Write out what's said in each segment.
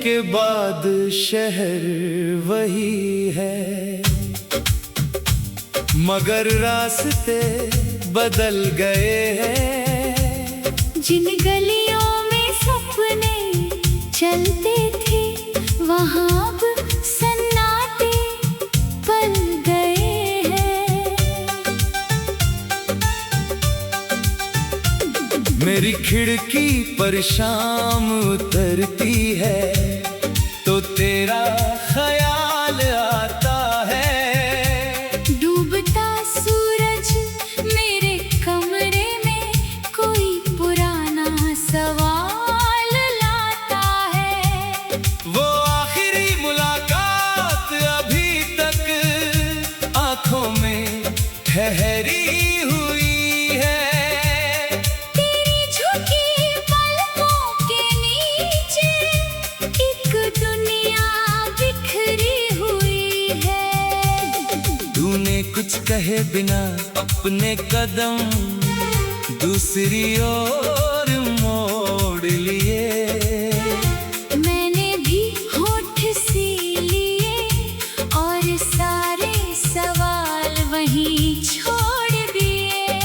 के बाद शहर वही है, मगर रास्ते बदल गए हैं। जिन गलियों में सपने चलते थे वहाँ अब सन्नाटे पल गए हैं। मेरी खिड़की पर शाम उतरती है तो तेरा ख्याल आता है। डूबता सूरज मेरे कमरे में कोई पुराना सवाल लाता है। वो आखिरी मुलाकात अभी तक आंखों में ठहरी हुई है। तेरी झुकी पलकों के नीचे एक दुनिया बिखरी हुई है। तूने कुछ कहे बिना अपने कदम दूसरी ओर मोड़ लिए। मैंने भी होठ सी लिए और सारे सवाल वहीं छोड़ दिए।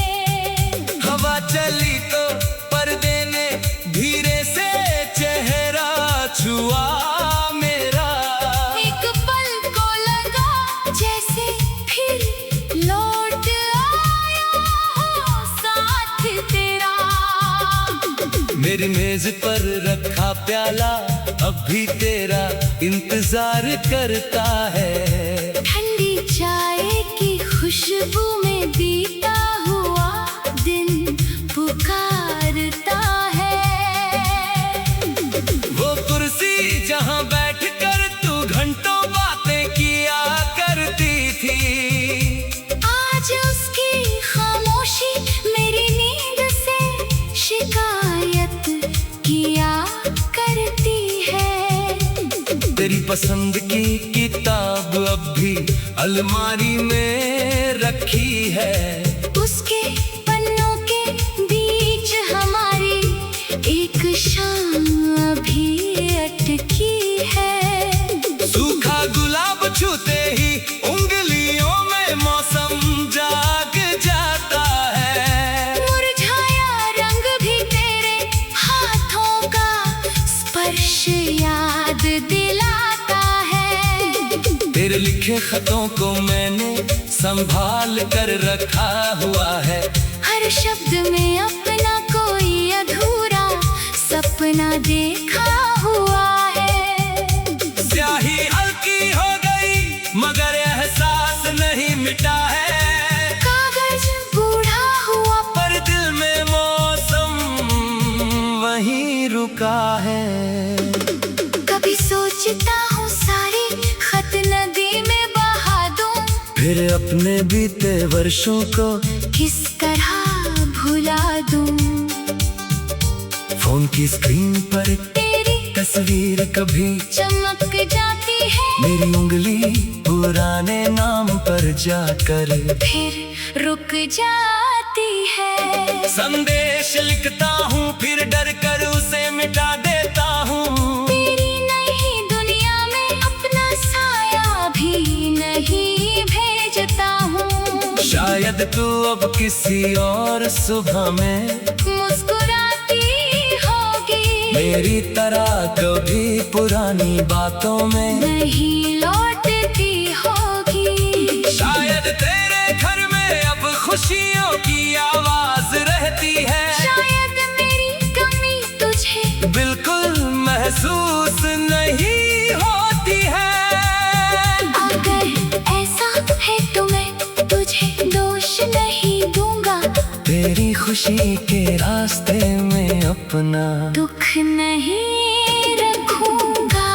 हवा चली तो पर्दे ने धीरे से चेहरा छुआ मेरा। एक पल को लगा जैसे फिर लौट आया हो साथ तेरा। मेरी मेज पर रखा प्याला अब भी तेरा इंतजार करता है। ठंडी चाय की खुशबू में बीता हुआ दिन पुकारता है। वो कुर्सी जहां बैठकर तू घंटों बातें किया करती थी, आज उसकी खामोशी मेरी नींद से शिकायत किया करती है। तेरी पसंद की किताब अब भी अलमारी में रखी है। उसके पन्नों के बीच हमारी एक शाम अभी अटकी है। सूखा गुलाब छूते ही उंगलियों में मौसम जाग जाता है। मुरझाया रंग भी तेरे हाथों का स्पर्श याद दिलाता है। तेरे लिखे खतों को मैंने संभाल कर रखा हुआ है। हर शब्द में अपना कोई अधूरा सपना देखा हुआ है। स्याही हल्की हो गई मगर एहसास नहीं मिटा है। कागज बूढ़ा हुआ पर दिल में मौसम वहीं रुका है। कभी सोचता हूँ सारे खत नदी में बहा दूं, फिर अपने बीते वर्षों को किस तरह भुला दूं। फोन की स्क्रीन पर तेरी तस्वीर कभी चमक जाती है, मेरी उंगली पुराने नाम पर जाकर फिर रुक जाती है। संदेश लिखता हूँ फिर डर कर उसे मिटा देता हूँ। तेरी नई दुनिया में अपना साया भी नहीं भेजता हूँ। शायद तू अब किसी और सुबह में मुस्कुराती होगी, मेरी तरह कभी पुरानी बातों में नहीं लौटती होगी। शायद तेरे घर में अब खुशियों की आवाज रहती है। शायद मेरी कमी तुझे बिल्कुल महसूस नहीं होती है। अगर ऐसा है तो मैं तुझे दोष नहीं दूंगा। तेरी खुशी के रास्ते में अपना दुख नहीं रखूंगा।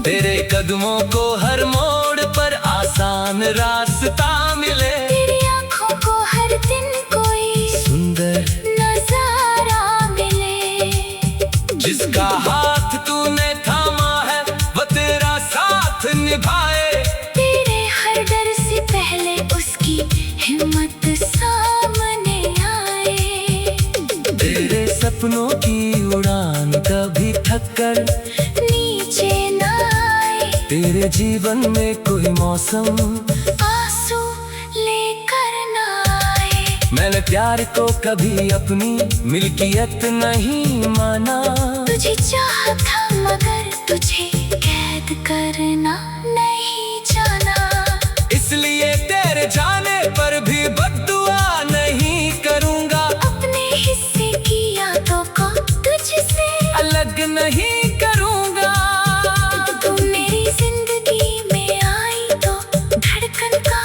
तेरे कदमों को हर मोड़ पर आसान रास्ता मिले। तेरी आँखों को हर दिन कोई सुंदर नजारा मिले। जिसका हाथ तूने थामा है वो तेरा साथ निभाए। तेरे हर डर से पहले उसकी हिम्मत सामने आए। तेरे सपनों की उड़ान कभी थक कर तेरे जीवन में कोई मौसम आंसू लेकर ना आए। मैंने प्यार को कभी अपनी मिल्कियत नहीं माना। तुझे चाहा था मगर तुझे कैद करना नहीं जाना। इसलिए तेरे जाने पर भी बद्दुआ नहीं करूँगा। अपने हिस्से की यादों को तुझसे अलग नहीं करूँगा। तू मेरी जिंदगी में आई तो धड़कन का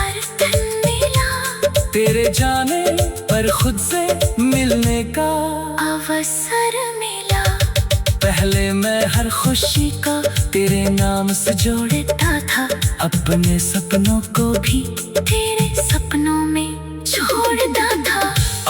अर्थ मिला। तेरे जाने पर खुद से मिलने का अवसर मिला। पहले मैं हर खुशी को तेरे नाम से जोड़ता था अपने सपनों को भी तेरे सपनों में छोड़ता था।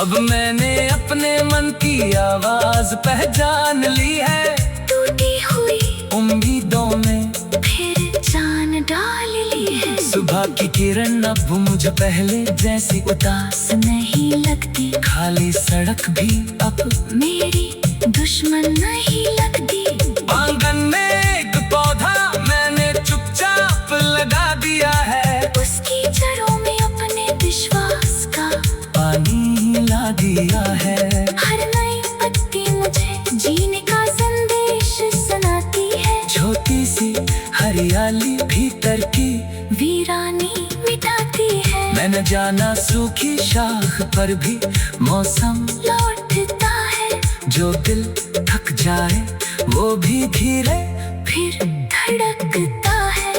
अब मैंने अपने मन की आवाज पहचान ली है। टूटी हुई उम्मीदों में फिर जान डाल ली है। सुबह की किरण अब मुझे पहले जैसी उदास नहीं लगती। खाली सड़क भी अब मेरी दुश्मन नहीं लगती। आंगन में एक पौधा मैंने चुपचाप लगा दिया है। उसकी जड़ों में अपने विश्वास का पानी ला दिया है। हर नई पत्ती मुझे जीने का संदेश सुनाती है। छोटी सी हरियाली भीतर की वीरानी मिटाती है। मैंने जाना सूखी शाख पर भी मौसम लौटता है। जो दिल थक जाए वो भी धीरे फिर धड़कता है।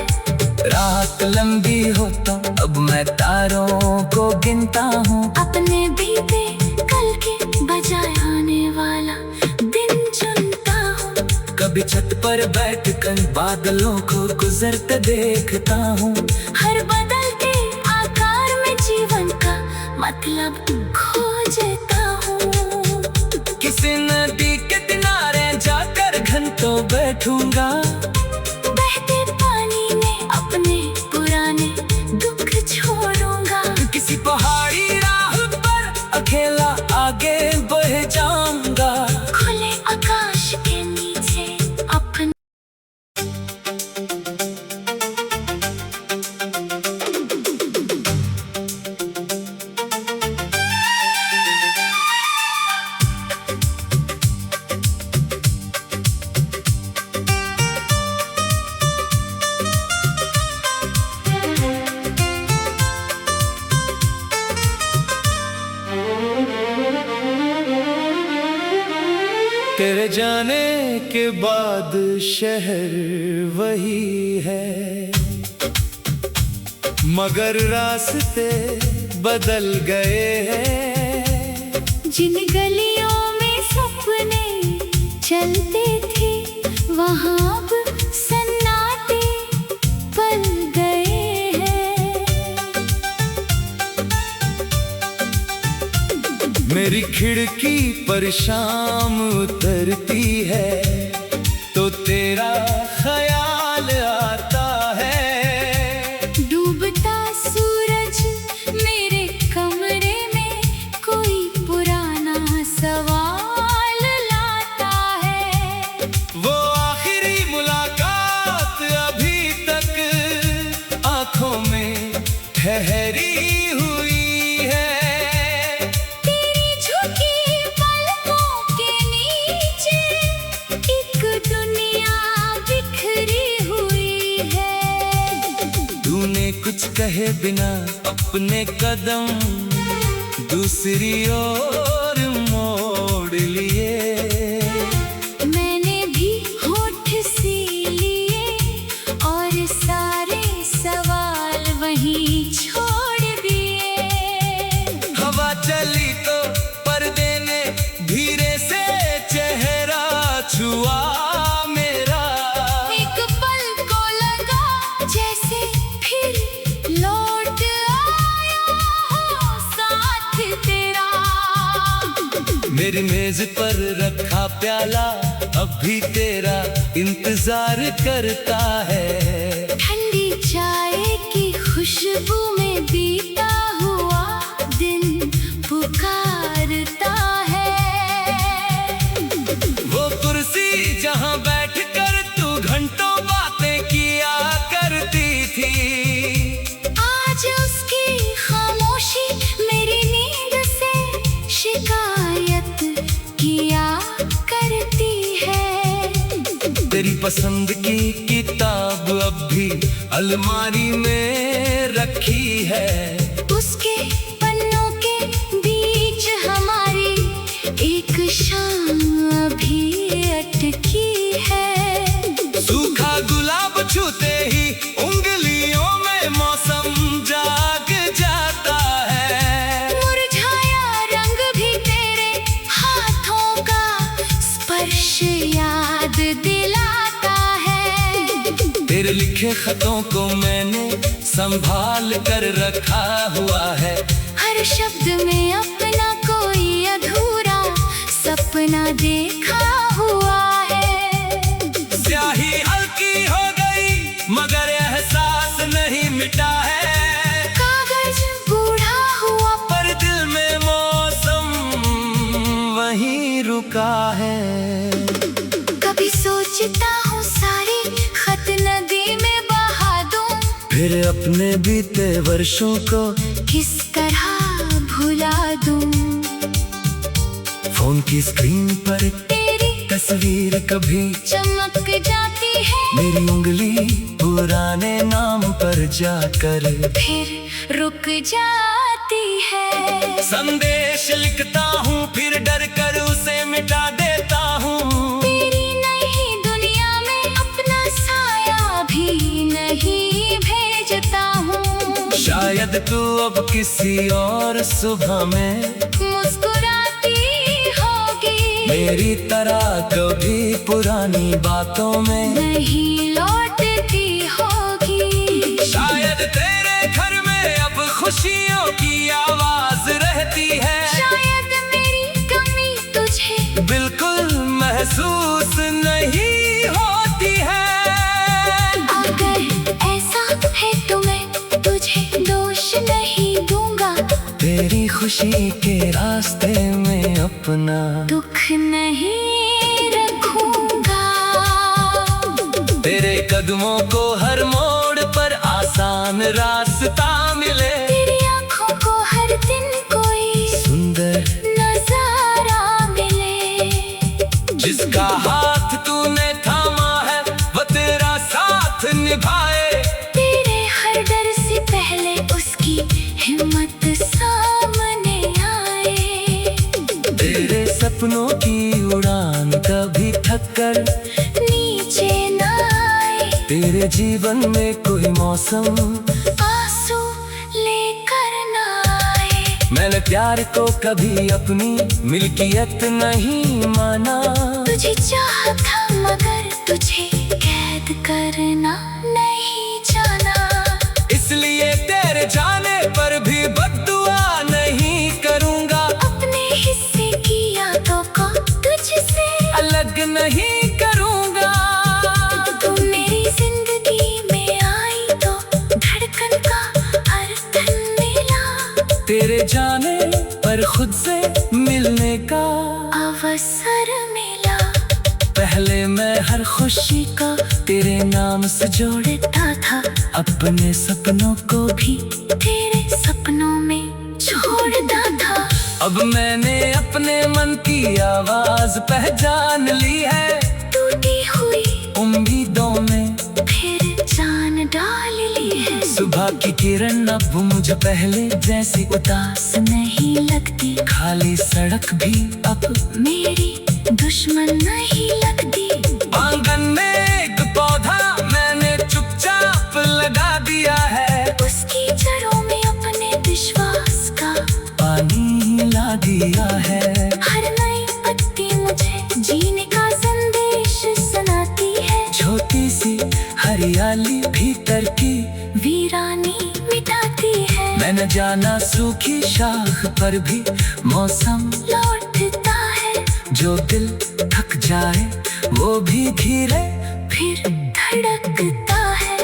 रात लंबी हो तो अब मैं तारों को गिनता हूँ। अपने बीते कल के बजाय आने वाला दिन चुनता हूँ। कभी छत पर बैठकर बादलों को गुजरते देखता हूँ। हर बदलते आकार में जीवन का मतलब खोजता हूँ। किसी नदी के किनारे जाकर घंटों बैठूंगा। बहते पानी में अपने पुराने दुख छोड़ूंगा। किसी पहाड़ी राह पर अकेला आगे बढ़ जाऊंगा। खुले आकाश के नीचे अपने तेरे जाने के बाद शहर वही है, मगर रास्ते बदल गए हैं। जिन गलियों में सपने चलते थे वहाँ अब सन्नाटे पल गए हैं। मेरी खिड़की पर शाम उतरती है तो तेरा ख्याल आता है। डूबता सूरज मेरे कमरे में कोई पुराना सवाल लाता है। वो आखिरी मुलाकात अभी तक आंखों में ठहरी हुई है। तेरी झुकी पलकों के नीचे एक दुनिया बिखरी हुई है। तूने कुछ कहे बिना अपने कदम दूसरी ओर मोड़ लिए। मैंने भी होठ सी लिए और सारे सवाल वहीं छोड़ दिए। हवा चली तो पर्दे ने धीरे से चेहरा छुआ मेरा। एक पल को लगा जैसे फिर लौट आया हो साथ तेरा। मेरी मेज पर रखा प्याला अब भी तेरा इंतजार करता है। ठंडी चाय की खुशबू में बीता हुआ दिन पुकारता है। वो कुर्सी जहाँ बैठकर तू घंटों बातें किया पसंद की किताब अब भी अलमारी में रखी है। उसके पन्नों के बीच हमारी एक शाम अभी अटकी है। सूखा गुलाब छूते ही उंगलियों में मौसम जाग जाता है। मुरझाया रंग भी तेरे हाथों का स्पर्श याद दिलाता है। तेरे लिखे खतों को मैंने संभाल कर रखा हुआ है। हर शब्द में अपना कोई अधूरा सपना देखा हुआ है। स्याही हल्की हो गई मगर एहसास नहीं मिटा है। कागज बूढ़ा हुआ पर दिल में मौसम वहीं रुका है। कभी सोचता हूँ सारे खत नदी में बहा दूं, फिर अपने बीते वर्षों को किस तरह भुला दूं। फोन की स्क्रीन पर तेरी तस्वीर कभी चमक जाती है, मेरी उंगली पुराने नाम पर जाकर फिर रुक जाती है। संदेश लिखता हूँ फिर डर कर उसे मिटा देता हूँ। तेरी नई दुनिया में अपना साया भी नहीं भेजता हूँ। शायद तू अब किसी और सुबह में मुस्कुराती होगी, मेरी तरह कभी पुरानी बातों में नहीं लौटती होगी। शायद तेरे घर में अब खुशियों की आवाज रहती है। शायद मेरी कमी तुझे बिल्कुल महसूस नहीं होती है। अगर ऐसा है तो मैं तुझे दोष नहीं दूंगा, तेरी खुशी के रास्ते में अपना दुख नहीं रखूंगा। तेरे कदमों को हर मोड़ पर आसान रास्ता मिले। तेरी आंखों को हर दिन कोई सुंदर नजारा मिले। जिसका हाथ तूने थामा है वो तेरा साथ निभाए। तेरे हर डर से पहले उसकी हिम्मत सामने आए। तेरे सपनों की उड़ान कभी थक कर नीचे न आए, तेरे जीवन में कोई मौसम आंसू लेकर न आए। मैंने प्यार को कभी अपनी मिल्कियत नहीं माना। तुझे चाहा था मगर तुझे कैद करना नहीं जाना। इसलिए तेरे जाने पर भी बद्दुआ नहीं करूँगा। अपने हिस्से की यादों को तुझसे अलग नहीं करूँगा। तू मेरी जिंदगी में आई तो धड़कन का अर्थ मिला। तेरे जाने पर खुद से मिलने का अवसर मिला। पहले मैं हर खुशी को तेरे नाम से जोड़ता था, अपने सपनों को भी तेरे सपनों में छोड़ता था। अब मैंने अपने मन की आवाज पहचान ली है। टूटी हुई उम्मीदों में फिर जान डाल ली है। सुबह की किरण अब मुझे पहले जैसी उदास नहीं लगती, खाली सड़क भी अब मेरी दुश्मन नहीं लगती। आंगन में एक पौधा मैंने चुपचाप लगा दिया है। उसकी जड़ों में अपने विश्वास का पानी ला दिया है। हर नई पत्ती मुझे जीने का संदेश सुनाती है। छोटी सी हरियाली भीतर की वीरानी मिटाती है। मैंने जाना सूखी शाख पर भी मौसम लौटता है। जो दिल थक जाए वो भी धीरे फिर धड़कता है।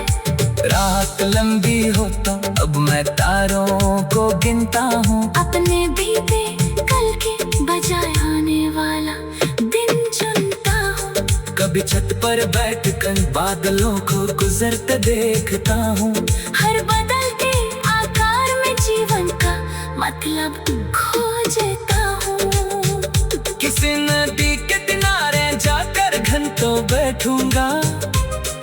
रात लंबी हो तो अब मैं तारों को गिनता हूँ। अपने बीते कल के बजाय आने वाला दिन चुनता हूँ। कभी छत पर बैठकर बादलों को गुजरते देखता हूँ। हर बदलते आकार में जीवन का मतलब खोजता हूँ। किसी नदी के किनारे जाकर घंटों बैठूंगा।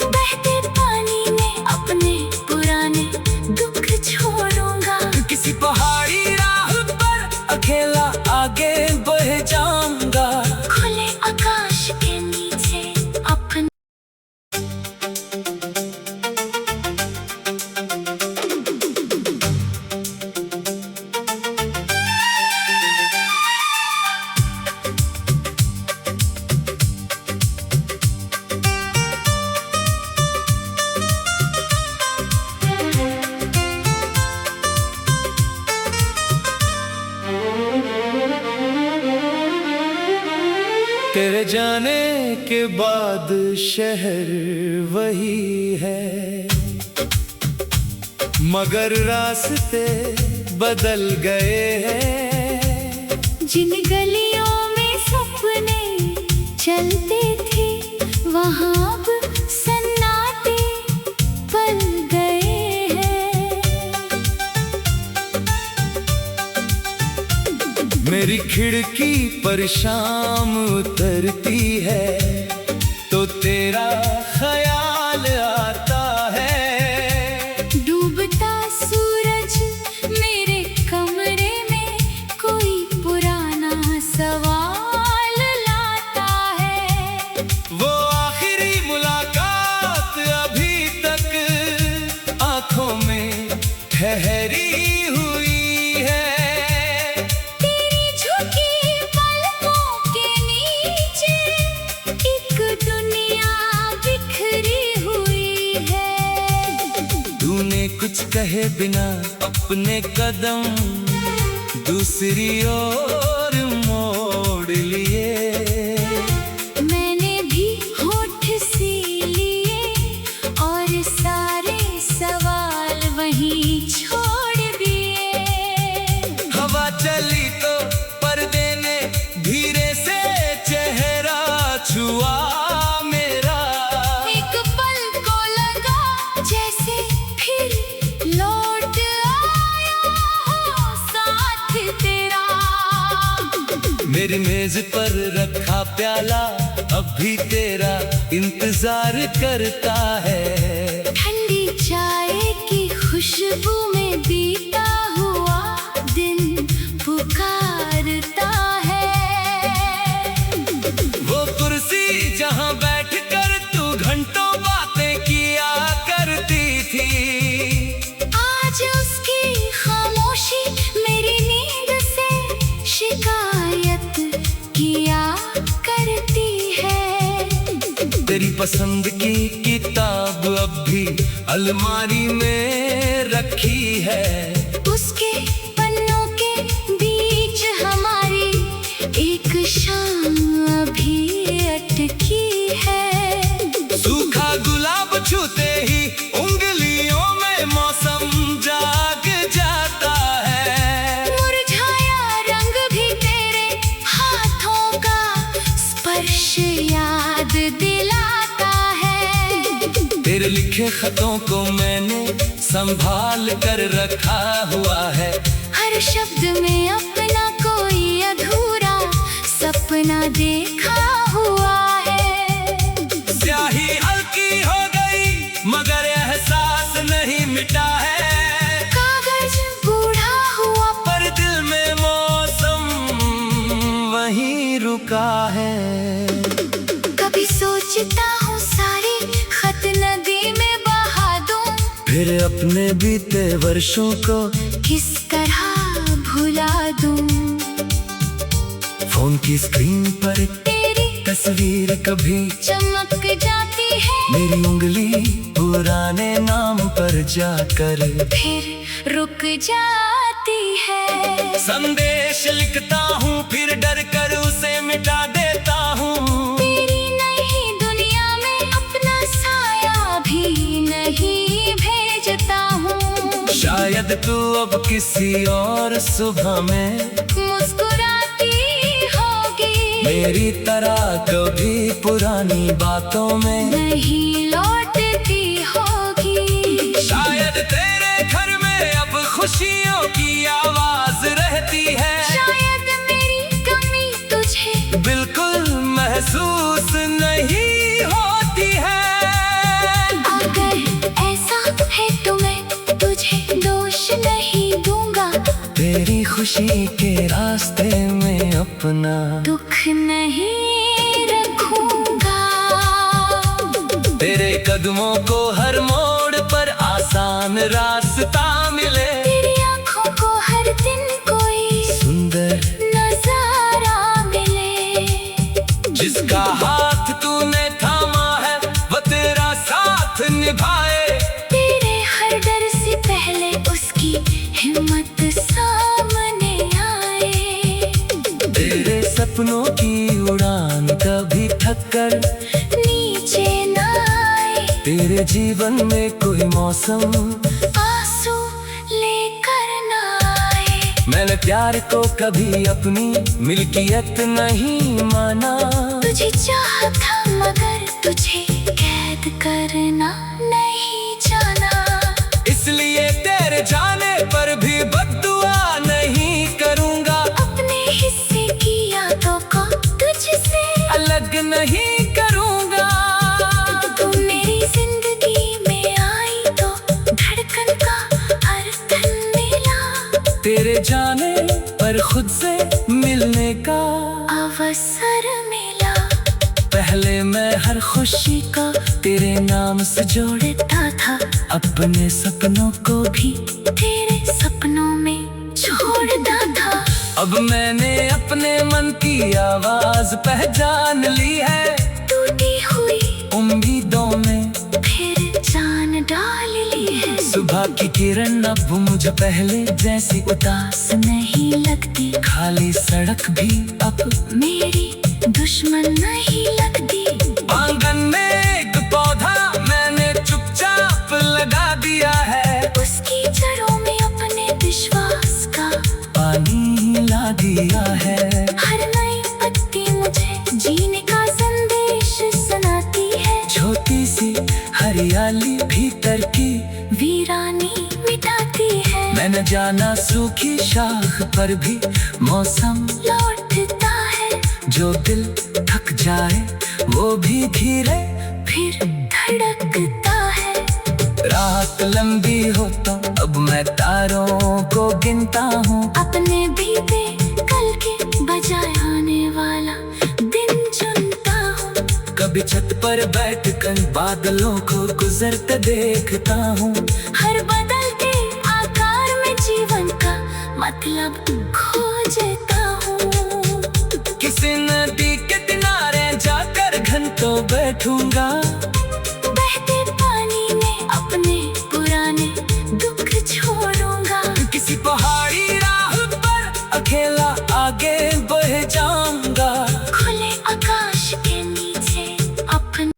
बहते पानी में अपने पुराने दुख छोड़ूंगा। किसी पहाड़ी राह पर अकेला आगे बढ़ जाऊंगा। खुले आकाश के नीचे अपने तेरे जाने के बाद शहर वही है, मगर रास्ते बदल गए हैं। जिन गलियों में सपने चलते थे वहाँ अब सन्नाटे पल गए हैं। मेरी खिड़की पर शाम उतरती है तो तेरा ख्याल आता है। डूबता सूरज मेरे कमरे में कोई पुराना सवाल लाता है। वो आखिरी मुलाकात अभी तक आंखों में ठहरी हुई है। तेरी झुकी पलकों के नीचे एक दुनिया बिखरी हुई है। तूने कुछ कहे बिना अपने कदम दूसरी ओर मोड़ लिए। मैंने भी होठ सी लिए और सारे सवाल वहीं छोड़ दिए। हवा चली तो पर्दे ने धीरे से चेहरा छुआ मेरा। एक पल को लगा जैसे फिर लौट आया हो साथ तेरा। मेरी मेज पर रखा प्याला अब भी तेरा इंतजार करता है। ठंडी चाय की खुशबू में बीता हुआ दिन पुकारता है। वो कुर्सी जहां बैठकर तू घंटों बातें किया करती थी, आज उसकी खामोशी मेरी नींद से शिकायत किया करती है। तेरी पसंद की किताब अब भी अलमारी में रखी है। उसके पन्नों के बीच हमारी एक शाम अभी अटकी है। सूखा गुलाब छूते ही उंगलियों में मौसम जाग जाता है। मुरझाया रंग भी तेरे हाथों का स्पर्श याद दिलाता है। तेरे लिखे खतों को मैंने संभाल कर रखा हुआ है। हर शब्द में अपना कोई अधूरा सपना देखा हुआ है। स्याही हल्की हो गई मगर एहसास नहीं मिटा है। कागज बूढ़ा हुआ पर दिल में मौसम वहीं रुका है। कभी सोचता हूँ सारे खत नदी में बहा दूं। फिर अपने बीते वर्षों को किस तरह भुला दूं। फोन की स्क्रीन पर तेरी तस्वीर कभी चमक जाती है मेरी उंगली पुराने नाम पर जाकर फिर रुक जाती है। संदेश लिखता हूँ फिर डर कर उसे मिटा देता हूँ। तेरी नई दुनिया में अपना साया भी नहीं भेजता हूँ। शायद तू अब किसी और सुबह में मुस्कुराती होगी मेरी तरह कभी पुरानी बातों में नहीं लौटती होगी। शायद तेरे घर में अब खुशियों की आवाज रहती है। शायद मेरी कमी तुझे बिल्कुल महसूस नहीं खुशी के रास्ते में अपना दुख नहीं रखूंगा। तेरे कदमों को हर मोड़ पर आसान रास्ता मिले। तेरी आँखों को हर दिन कोई सुंदर नजारा मिले। जिसका हाथ तूने थामा है वो तेरा साथ निभाए। तेरे हर डर से पहले उसकी हिम्मत सामने आए। तेरे सपनों की उड़ान कभी थक कर नीचे ना आए। तेरे जीवन में कोई मौसम आंसू लेकर ना आए। मैंने प्यार को कभी अपनी मिल्कियत नहीं माना। तुझे चाहा था मगर तुझे कैद करना नहीं जाना। इसलिए तेरे जाने पर भी बद्दुआ नहीं करूँगा। अपने हिस्से की यादों को तुझसे अलग नहीं करूँगा। तू मेरी जिंदगी में आई तो धड़कन का अर्थ मिला। तेरे जाने पर खुद से मिलने का अवसर मिला। पहले मैं हर खुशी का तेरे नाम से जोड़ता था अपने सपनों को भी तेरे सपनों में छोड़ता था। अब मैंने अपने मन की आवाज पहचान ली है। टूटी हुई उम्मीदों में फिर जान डाल ली है। सुबह की किरण अब मुझे पहले जैसी उदास नहीं लगती। खाली सड़क भी अब मेरी दुश्मन नहीं लगती। आंगन में एक पौधा मैंने चुपचाप लगा दिया है। उसकी जड़ों में अपने विश्वास का पानी ला दिया है। हर नई पत्ती मुझे जीने का संदेश सुनाती है। छोटी सी हरियाली भीतर की वीरानी मिटाती है। मैंने जाना सूखी शाख पर भी मौसम लौटता है। जो दिल थक जाए वो भी धीरे फिर धड़कता है। रात लंबी हो तो अब मैं तारों को गिनता हूँ। अपने बीते कल के बजाय आने वाला दिन चुनता हूँ। कभी छत पर बैठकर बादलों को गुजरते देखता हूँ। हर बदलते आकार में जीवन का मतलब खोजता हूँ। किसी नदी के किनारे जाकर घंटों बैठूंगा। बहते पानी में अपने पुराने दुख छोड़ूंगा। किसी पहाड़ी राह पर अकेला आगे बढ़ जाऊंगा। खुले आकाश के नीचे अपने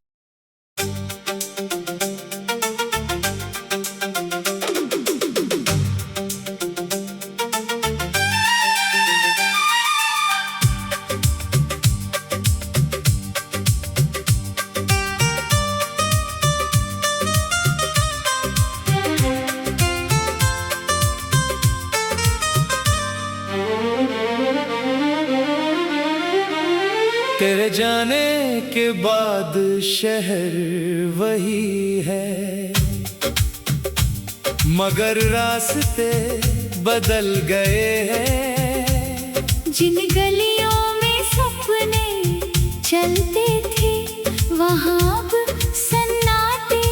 तेरे जाने के बाद शहर वही है, मगर रास्ते बदल गए हैं। जिन गलियों में सपने चलते थे वहाँ अब सन्नाटे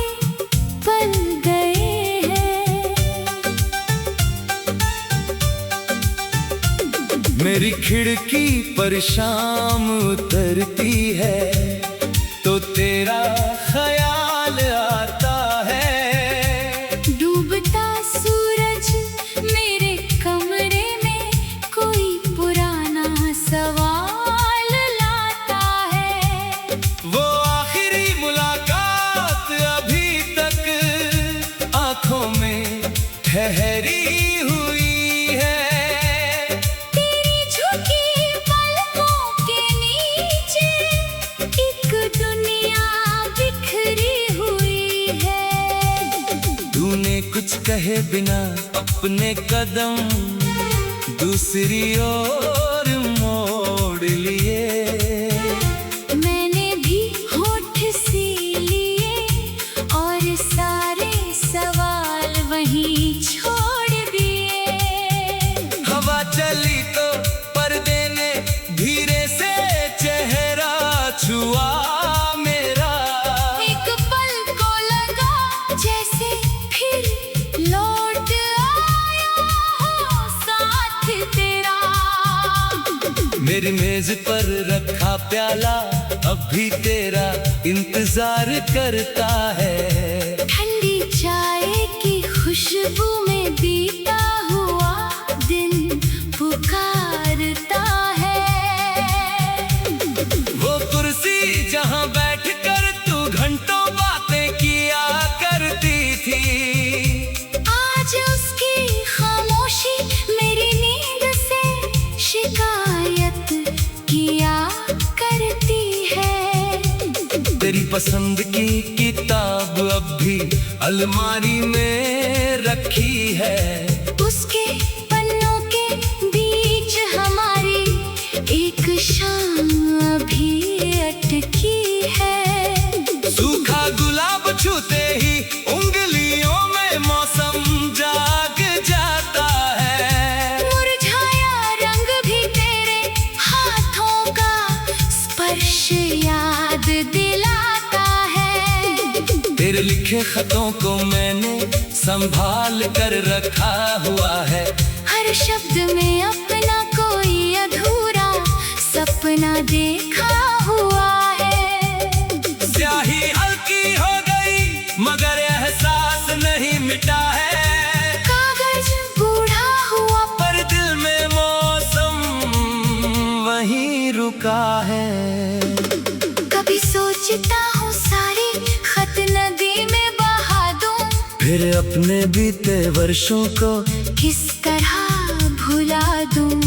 पल गए हैं। मेरी खिड़की पर शाम उतरती है तो तेरा ख्याल आता है। डूबता सूरज मेरे कमरे में कोई पुराना सवाल लाता है। वो आखिरी मुलाकात अभी तक आंखों में ठहरी हुई है। तेरी झुकी पलकों के नीचे एक दुनिया बिखरी हुई है। तूने कुछ कहे बिना अपने कदम दूसरी ओर मोड़ लिए। मैंने भी होठ सी लिए और सारे सवाल वहीं छोड़ दिए। हवा चल मेरी मेज पर रखा प्याला अब भी तेरा इंतजार करता है। ठंडी चाय की खुशबू में बीता हुआ दिन पुकारता है। वो कुर्सी जहां बैठकर तू घंटों बातें किया करती थी, आज उसकी खामोशी मेरी नींद से शिकायत किया करती है। तेरी पसंद की किताब अब भी अलमारी में रखी है। उसके पन्नों के बीच हमारी एक शाम अभी अटकी है। सूखा गुलाब छूते ही उंगलियों में मौसम जाग जाता है। मुरझाया रंग भी तेरे हाथों का स्पर्श याद दिलाता है। तेरे लिखे खतों को मैंने संभाल कर रखा हुआ है। हर शब्द में अपना कोई अधूरा सपना देखा हुआ है। स्याही हल्की हो गई मगर एहसास नहीं मिटा है। कागज बूढ़ा हुआ पर दिल में मौसम वहीं रुका है। कभी सोचता हूँ सारे खत नदी में बहा दूं, फिर अपने बीते वर्षों को किस तरह भुला दूं।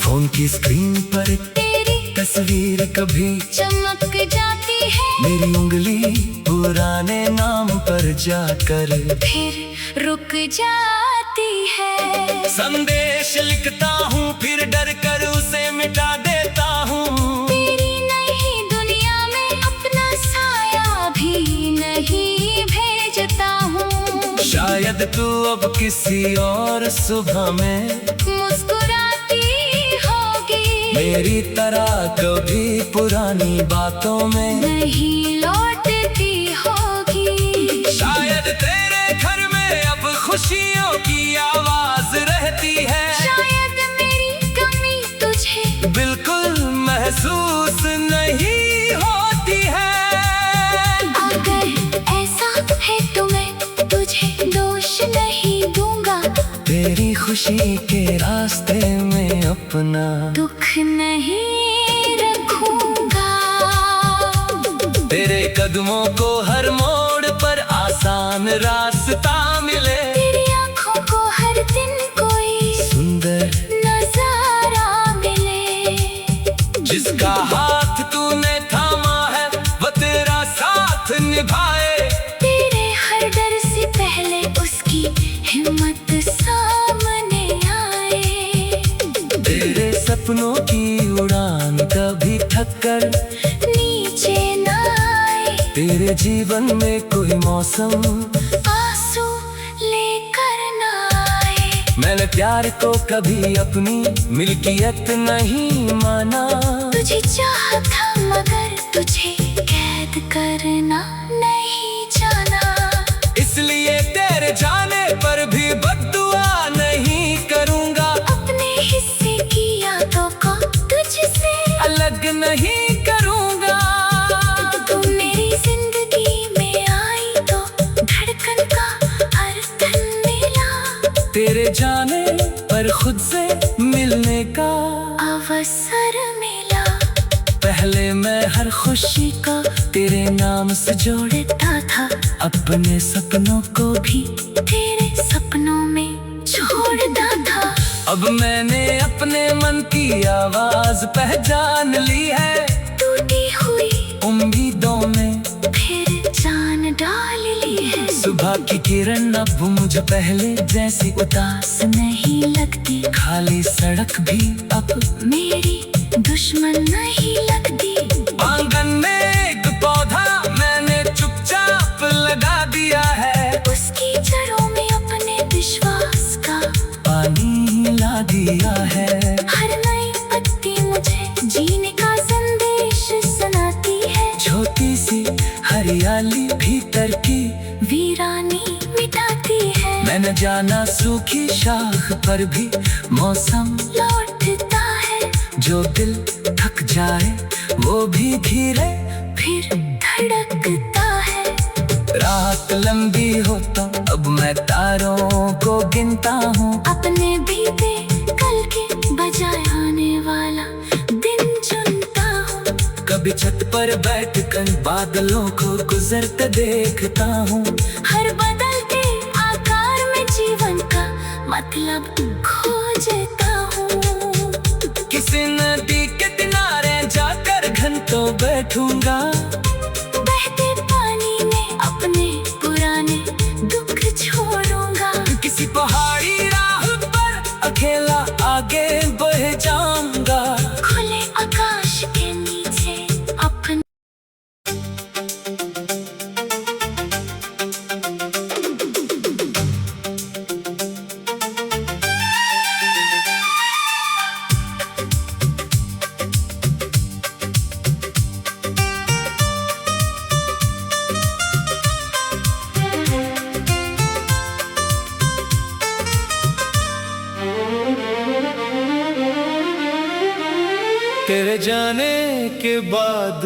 फोन की स्क्रीन पर तेरी तस्वीर कभी चमक जाती है, मेरी उंगली पुराने नाम पर जाकर फिर रुक जाती है। संदेश लिखता हूँ फिर डर कर उसे मिटा देता हूँ। तेरी नई दुनिया में अपना साया भी नहीं भेजता हूँ। शायद तू अब किसी और सुबह में मुस्कुराती होगी, मेरी तरह कभी पुरानी बातों में नहीं लौटती होगी। शायद तेरे घर में अब खुशियों की आवाज रहती है। शायद मेरी कमी तुझे बिल्कुल महसूस नहीं होती है। अगर ऐसा है तो मैं तुझे दोष नहीं दूंगा, तेरी खुशी के रास्ते में अपना दुख नहीं रखूंगा। तेरे कदमों को हर मोड़ पर आसान रास्ता मिले। तेरी आंखों को हर दिन कोई सुंदर नजारा मिले। जिसका हाथ तूने थामा है वो तेरा साथ निभाए। तेरे हर डर से पहले उसकी हिम्मत सामने आए। तेरे सपनों की उड़ान कभी थककर नीचे ना आए, तेरे जीवन में कोई मौसम आंसू लेकर ना आए। मैंने प्यार को कभी अपनी मिल्कियत नहीं माना। तुझे चाहा था मगर तुझे कैद करना नहीं जाना। इसलिए तेरे जाने पर भी बद्दुआ नहीं करूँगा। अपने हिस्से की यादों को तुझसे अलग नहीं करूँगा। तुम मेरी जिंदगी में आई तो धड़कन का अर्थ मिला। तेरे जाने पर खुद से मिलने का अवसर मिला। पहले मैं हर खुशी को तेरे नाम से जोड़ता था, अपने सपनों को भी तेरे सपनों में छोड़ता था। अब मैंने अपने मन की आवाज पहचान ली है। टूटी हुई उम्मीदों में फिर जान डाल ली है। सुबह की किरण अब मुझे पहले जैसी उदास नहीं लगती, खाली सड़क भी अब मेरी दुश्मन नहीं लगती। आंगन में एक पौधा मैंने चुपचाप लगा दिया है। उसकी जड़ों में अपने विश्वास का पानी ला दिया है। हर नई पत्ती मुझे जीने का संदेश सुनाती है। छोटी सी हरियाली भीतर की वीरानी मिटाती है। मैंने जाना सूखी शाख पर भी मौसम लौटता है। जो दिल थक जाए वो भी धीरे फिर धड़कता है। रात लंबी हो तो अब मैं तारों को गिनता हूँ। अपने बीते कल के बजाय आने वाला दिन चुनता हूँ। कभी छत पर बैठकर बादलों को गुजरते देखता हूँ। हर बदलते आकार में जीवन का मतलब खोजता हूँ। किसी नदी के किनारे जाकर घंटों बैठूंगा। बहते पानी में अपने पुराने दुख छोड़ूंगा। किसी पहाड़ी राह पर अकेला आगे बढ़ जाऊंगा। खुले आकाश के नीचे अपने तेरे जाने के बाद